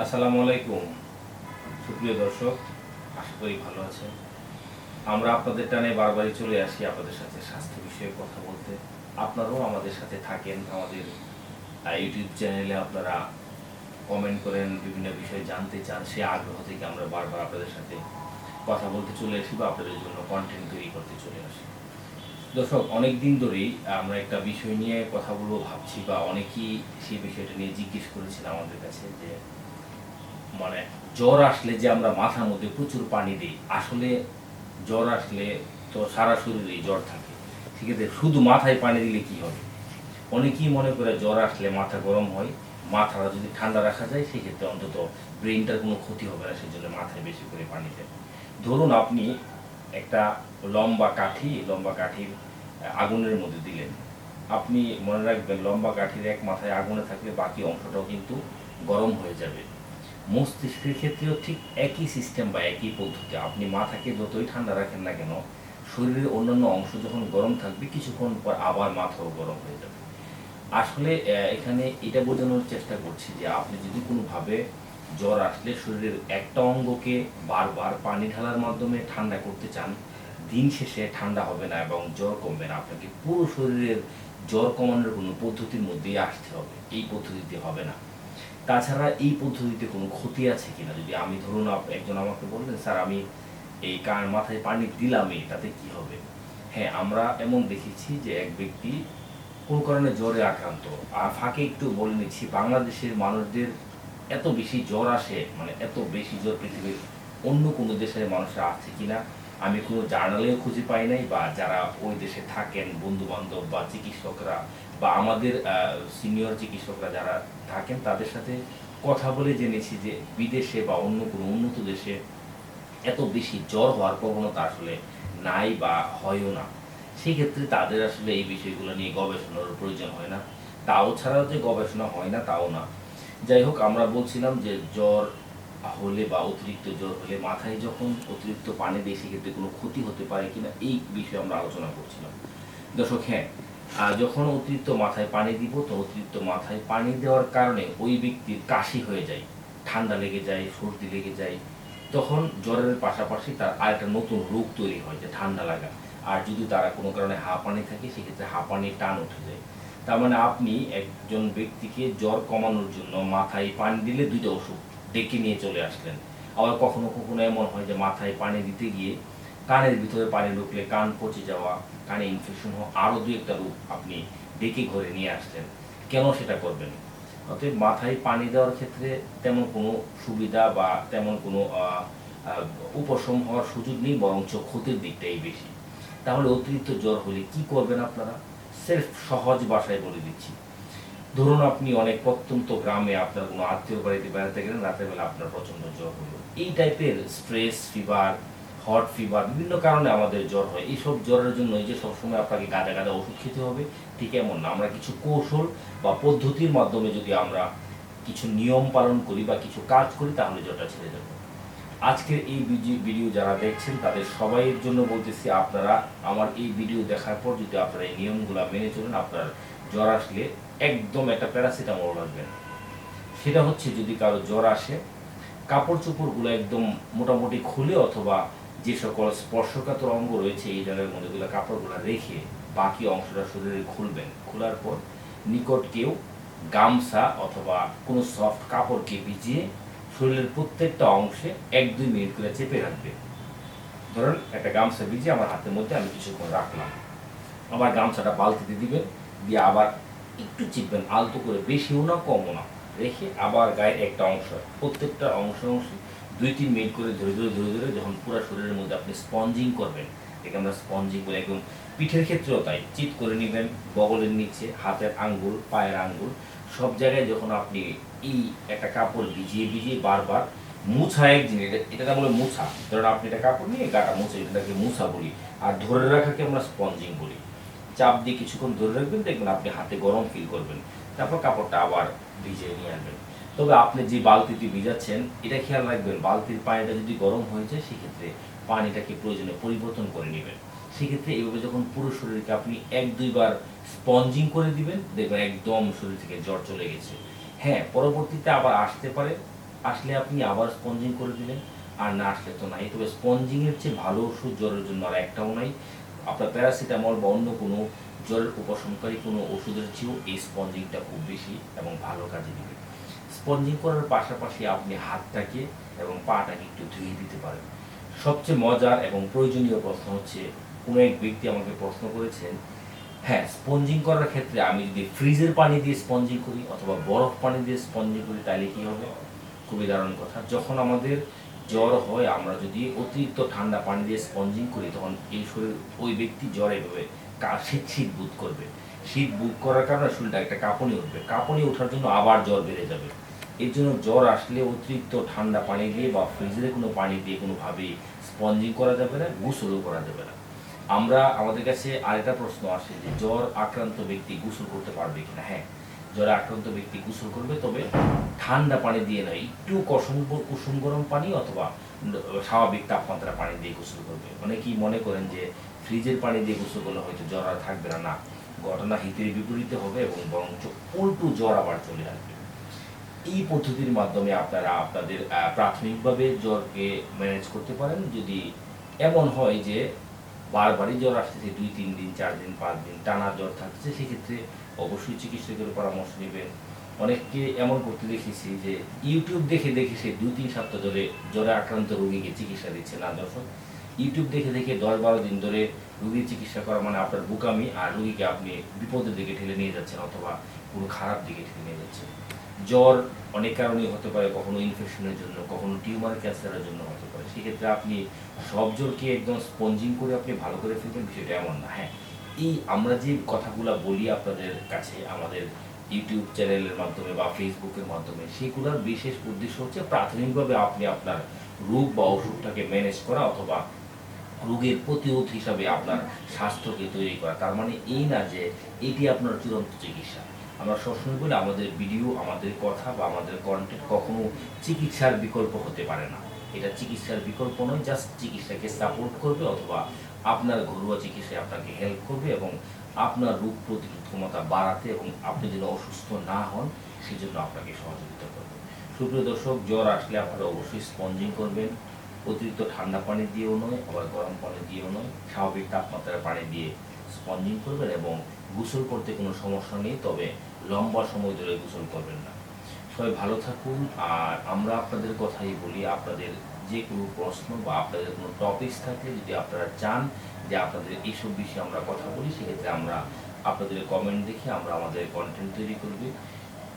আসসালামু আলাইকুম সুপ্রিয় দর্শক, আশা করি ভালো আছেন। আমরা আপনাদের টানে বারবারই চলে আসি আপনাদের সাথে স্বাস্থ্য বিষয়ে কথা বলতে। আপনারাও আমাদের সাথে থাকেন। আমাদের ইউটিউব চ্যানেলে আপনারা কমেন্ট করেন, বিভিন্ন বিষয়ে জানতে চান। সেই আগ্রহ থেকে আমরা বারবার আপনাদের সাথে কথা বলতে চলে আসি বা আপনাদের জন্য কন্টেন্ট তৈরি করতে চলে আসি। দর্শক, অনেক দিন ধরেই আমরা একটা বিষয় নিয়ে কথা বলবো ভাবছি, বা অনেকেই সেই বিষয়টা নিয়ে জিজ্ঞেস করেছিল আমাদের কাছে যে মানে জ্বর আসলে যে আমরা মাথার মধ্যে প্রচুর পানি দিই, আসলে জ্বর আসলে তো সারা শরীরেই জ্বর থাকে, ঠিক আছে, শুধু মাথায় পানি দিলে কি হবে? অনেকেই মনে করে জ্বর আসলে মাথা গরম হয়, মাথাটা যদি ঠান্ডা রাখা যায় সেক্ষেত্রে অন্তত ব্রেনটার কোনো ক্ষতি হবে না, সেই জন্য মাথায় বেশি করে পানি দেয়। ধরুন আপনি একটা লম্বা কাঠির আগুনের মধ্যে দিলেন। আপনি মনে রাখবেন, লম্বা কাঠির এক মাথায় আগুনে থাকলে বাকি অংশটাও কিন্তু গরম হয়ে যাবে। মস্তিষ্কের ক্ষেত্রেও ঠিক একই সিস্টেম বা একই পদ্ধতি। আপনি মাথাকে যতই ঠান্ডা রাখেন না কেন, শরীরের অন্যান্য অংশ যখন গরম থাকবে কিছুক্ষণ পর আবার মাথাও গরম হয়ে যাবে। আসলে এখানে এটা বোঝানোর চেষ্টা করছি যে আপনি যদি কোনোভাবে জ্বর আসলে শরীরের একটা অঙ্গকে বারবার পানি ঢালার মাধ্যমে ঠান্ডা করতে চান, দিন শেষে ঠান্ডা হবে না এবং জ্বর কমবে না। আপনাকে পুরো শরীরের জ্বর কমানোর কোনো পদ্ধতির মধ্যেই আসতে হবে, এই পদ্ধতিতে হবে না। তাছাড়া এই পদ্ধতিতে কোনো ক্ষতি আছে কিনা, যদি আমি ধরুন একজন আমাকে বললেন, স্যার আমি এই কার মাথায় পানি দিলামই, তাতে কি হবে? হ্যাঁ, আমরা এমন দেখেছি যে এক ব্যক্তি কোনো কারণে জ্বরে আক্রান্ত। আর ফাঁকে একটু বলে নিচ্ছি, বাংলাদেশের মানুষদের এত বেশি জ্বর আসে, মানে এত বেশি জ্বর পৃথিবীর অন্য কোনো দেশের মানুষরা আছে কিনা আমি কোনো জার্নালেও খুঁজে পাই নাই, বা যারা ওই দেশে থাকেন বন্ধু বান্ধব বা চিকিৎসকরা বা আমাদের সিনিয়র চিকিৎসকরা যারা থাকেন তাদের সাথে কথা বলে জেনেছি যে বিদেশে বা অন্য কোনো উন্নত দেশে এত বেশি জ্বর হওয়ার প্রবণতা আসলে নাই বা হয়ও না। সেই ক্ষেত্রে তাদের আসলে এই বিষয়গুলো নিয়ে গবেষণার প্রয়োজন হয় না। তাও ছাড়াও যে গবেষণা হয় না তাও না। যাই হোক, আমরা বলছিলাম যে জ্বর হলে বা অতিরিক্ত জ্বর হলে মাথায় যখন অতিরিক্ত পানি দেয় সেক্ষেত্রে কোনো ক্ষতি হতে পারে কিনা, এই বিষয়ে আমরা আলোচনা করছিলাম। দর্শক, হ্যাঁ, যখন অতিরিক্ত মাথায় পানি দিব তো অতিরিক্ত মাথায় পানি দেওয়ার কারণে ওই ব্যক্তির কাশি হয়ে যায়, ঠান্ডা লেগে যায়, সর্দি লেগে যায়। তখন জ্বরের পাশাপাশি তার আরেকটা নতুন রোগ তৈরি হয়, যে ঠান্ডা লাগা। আর যদি তারা কোনো কারণে হাঁপানি থাকে সেক্ষেত্রে হাঁপানির টান উঠে যায়। তার মানে আপনি একজন ব্যক্তিকে জ্বর কমানোর জন্য মাথায় পানি দিলে দুইটা ওষুধ ডেকে নিয়ে চলে আসলেন। আবার কখনো কখনো এমন হয় যে মাথায় পানি দিতে গিয়ে কানের ভিতরে পানি ঢুকলে কান পচে যাওয়া, কানে ইনফেকশন হওয়া, আরও দুই একটা রোগ আপনি ডেকে ঘরে নিয়ে আসলেন। কেন সেটা করবেন? অতএব মাথায় পানি দেওয়ার ক্ষেত্রে তেমন কোনো সুবিধা বা তেমন কোনো আহ, উপশম হওয়ার সুযোগ নেই, বরঞ্চ ক্ষতির দিকটাই বেশি। তাহলে অতিরিক্ত জ্বর হলে কি করবেন আপনারা? সেলফ সহজ ভাষায় বলে দিচ্ছি। ধরুন আপনি অনেক প্রত্যন্ত গ্রামে আপনার কোনো আত্মীয় বাড়িতে বেড়াতে গেলেন, রাতের বেলা আপনার প্রচন্ড জ্বর হলো। এই টাইপের স্ট্রেস ফিভার, হট ফিভার, বিভিন্ন কারণে আমাদের জ্বর হয়। এইসব জ্বরের জন্য এই যে সবসময় আপনাকে গাদা গাদা ওষুধ খেতে হবে, ঠিক এমন না। আমরা কিছু কৌশল বা পদ্ধতির মাধ্যমে যদি আমরা কিছু নিয়ম পালন করি বা কিছু কাজ করি তাহলে জ্বরটা ছেড়ে যাবে। আজকের এই ভিডিও যারা দেখছেন তাদের সবাইয়ের জন্য বলতেছি, আপনারা আমার এই ভিডিও দেখার পর যদি আপনারা এই নিয়মগুলো মেনে চলেন, আপনার জ্বর আসলে একদম একটা প্যারাসিটামল রাখবেন। সেটা হচ্ছে, যদি কারো জ্বর আসে, কাপড় চোপড়গুলো একদম মোটামুটি খুলে, অথবা যে সকল স্পর্শকাতর অঙ্গ রয়েছে এই জায়গার মধ্যে কাপড়গুলো রেখে বাকি অংশটা শরীরে খুলবেন। খোলার পর নিকট কেউ গামছা অথবা কোনো সফট কাপড়কে ভিজিয়ে শরীরের প্রত্যেকটা অংশে 1-2 মিনিট করে চেপে রাখবে। ধরুন একটা গামছা ভিজিয়ে আমার হাতের মধ্যে আমি কিছুক্ষণ রাখলাম, আবার গামছাটা বালতিতে দিবেন, দিয়ে আবার একটু চিপবেন, আলতো করে, বেশিও না কমও না, রেখে আবার গায়ের একটা অংশ, প্রত্যেকটা অংশে 2-3 মিনিট করে ধরে ধরে ধরে ধরে যখন পুরো শরীরের মধ্যে আপনি স্পঞ্জিং করবেন, একে আমরা স্পঞ্জিং বলি। একদম পিঠের ক্ষেত্রেও তাই, চিট করে নেবেন, বগলের নিচে, হাতের আঙ্গুল, পায়ের আঙ্গুল, সব জায়গায় যখন আপনি এই একটা কাপড় ভিজিয়ে ভিজিয়ে বারবার মুছা, এক জিনিস এটা বলে মুছা। ধরুন আপনি একটা কাপড় নিয়ে গাটা মুছে, এটাকে মুছা বলি। আর ধরে রাখাকে আমরা স্পঞ্জিং বলি। চাপ দিয়ে কিছুক্ষণ ধরে রাখবেন, দেখবেন আপনি হাতে গরম ফিল করবেন। তারপর কাপড়টা আবার ভিজিয়ে নিয়ে আসবেন। তবে আপনি যে বালতিতে ভিজাচ্ছেন এটা খেয়াল রাখবেন, বালতির পানিটা যদি গরম হয়ে যায় সেক্ষেত্রে পানিটাকে প্রয়োজনে পরিবর্তন করে নেবেন। সেক্ষেত্রে এইভাবে যখন পুরো শরীরকে আপনি 1-2 বার স্পঞ্জিং করে দিবেন, দেখবেন একদম শরীর থেকে জ্বর চলে গেছে। হ্যাঁ, পরবর্তীতে আবার আসতে পারে, আসলে আপনি আবার স্পঞ্জিং করে দিলেন, আর না আসলে তো নাই। তবে স্পঞ্জিংয়ের চেয়ে ভালো ওষুধ জ্বরের জন্য আর একটাও নাই। আপনার প্যারাসিটামল বা অন্য কোনো জ্বরের উপশমকারী কোনো ওষুধের চেয়েও এই স্পঞ্জিংটা খুব বেশি এবং ভালো কাজে দিবে। স্পঞ্জিং করার পাশাপাশি আপনি হাতটাকে এবং পাটাকে একটু ধুয়ে দিতে পারেন। সবচেয়ে মজার এবং প্রয়োজনীয় প্রশ্ন হচ্ছে, কোনো এক ব্যক্তি আমাকে প্রশ্ন করেছেন, হ্যাঁ, স্পঞ্জিং করার ক্ষেত্রে আমি যদি ফ্রিজের পানি দিয়ে স্পঞ্জিং করি অথবা বরফ পানি দিয়ে স্পঞ্জিং করি তাহলে কি হবে? খুবই দারুণ কথা। যখন আমাদের জ্বর হয়, আমরা যদি অতিরিক্ত ঠান্ডা পানি দিয়ে স্পঞ্জিং করি, তখন এই শরীর ওই ব্যক্তি জ্বরে এভাবে শীত শীত বোধ করবে। শীত বোধ করার কারণে শরীরটা একটা কাঁপুনি উঠবে, কাঁপুনি ওঠার জন্য আবার জ্বর বেড়ে যাবে। এর জন্য জ্বর আসলে অতিরিক্ত ঠান্ডা পানি দিয়ে বা ফ্রিজের কোনো পানি দিয়ে কোনোভাবেই স্পঞ্জিং করা যাবে না, গোসলও করা যাবে না। আমাদের কাছে আরেকটা প্রশ্ন আসে যে জ্বর আক্রান্ত ব্যক্তি গোসল করতে পারবে কিনা। হ্যাঁ, জ্বরে আক্রান্ত ব্যক্তি গোসল করবে, তবে ঠান্ডা পানি দিয়ে নয়, একটু কুসুম গরম পানি অথবা স্বাভাবিক তাপমাত্রা পানি দিয়ে গোসল করবে। অনেকেই মনে করেন যে ফ্রিজের পানি দিয়ে গোসল করলে হয়তো জ্বর আর থাকবে না। না, ঘটনা হিতের বিপরীতে হবে এবং বরঞ্চ উল্টো জ্বর আবার চলে আসবে। এই পদ্ধতির মাধ্যমে আপনারা আপনাদের প্রাথমিকভাবে জ্বরকে ম্যানেজ করতে পারেন। যদি এমন হয় যে বারবারই জ্বর আসতেছে, 2-3 দিন, 4 দিন, 5 দিন টানা জ্বর থাকছে, সেক্ষেত্রে অবশ্যই চিকিৎসকের পরামর্শ নেবেন। অনেককে এমন করতে দেখেছি যে ইউটিউব দেখে দেখে সে 2-3 সপ্তাহ ধরে জ্বরে আক্রান্ত রোগীকে চিকিৎসা দিচ্ছে। না দর্শক, ইউটিউব দেখে দেখে 10-12 দিন ধরে রোগীর চিকিৎসা করা মানে আপনার বোকামি, আর রোগীকে আপনি বিপদের দিকে ঠেলে নিয়ে যাচ্ছেন অথবা পুরো খারাপ দিকে ঠেলে নিয়ে যাচ্ছেন। জ্বর অনেক কারণেই হতে পারে, কখনো ইনফেকশনের জন্য, কখনো টিউমার ক্যান্সারের জন্য হতে পারে। সেক্ষেত্রে আপনি সব জ্বরকে একদম স্পঞ্জিং করে আপনি ভালো করে ফেলবেন, বিষয়টা এমন না। হ্যাঁ, এই আমরা যে কথাগুলো বলি আপনাদের কাছে আমাদের ইউটিউব চ্যানেলের মাধ্যমে বা ফেসবুকের মাধ্যমে, সেগুলোর বিশেষ উদ্দেশ্য হচ্ছে প্রাথমিকভাবে আপনি আপনার রোগ বা অসুখটাকে ম্যানেজ করা অথবা রোগের প্রতিরোধ হিসাবে আপনার স্বাস্থ্যকে তৈরি করা। তার মানে এই না যে এটি আপনার চূড়ান্ত চিকিৎসা। আমরা সবসময় বলি আমাদের ভিডিও, আমাদের কথা বা আমাদের কন্টেন্ট কখনো চিকিৎসার বিকল্প হতে পারে না। এটা চিকিৎসার বিকল্প নয়, জাস্ট চিকিৎসাকে সাপোর্ট করবে অথবা আপনার ঘরোয়া চিকিৎসায় আপনাকে হেল্প করবে এবং আপনার রোগ প্রতিরোধ ক্ষমতা বাড়াতে এবং আপনি যেন অসুস্থ না হন সেজন্য আপনাকে সহযোগিতা করবে। সুপ্রিয় দর্শক, জ্বর আসলে আপনারা অবশ্যই স্পঞ্জিং করবেন। অতিরিক্ত ঠান্ডা পানি দিয়েও নয়, আবার গরম পানি দিয়েও নয়, স্বাভাবিক তাপমাত্রার পানি দিয়ে স্পঞ্জিং করবেন এবং গোসল করতে কোনো সমস্যা নেই, তবে লম্বা সময় ধরে গোসল করবেন না। সবাই ভালো থাকুন। আর আমরা আপনাদের কথাই বলি, আপনাদের যে কোনো প্রশ্ন বা আপনাদের কোনো টপিকস থাকলে যদি আপনারা চান যে আপনাদের এইসব বিষয়ে আমরা কথা বলি, সেক্ষেত্রে আমরা আপনাদের কমেন্ট দেখে আমরা আমাদের কন্টেন্ট তৈরি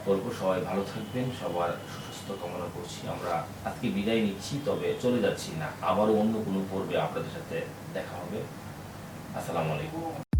করব। সবাই ভালো থাকবেন, সবার সুস্বাস্থ্য কামনা করছি। আমরা আজকে বিদায় নিচ্ছি, তবে চলে যাচ্ছি না, আবারও অন্য কোনো পর্বে আপনাদের সাথে দেখা হবে। আসসালামু আলাইকুম।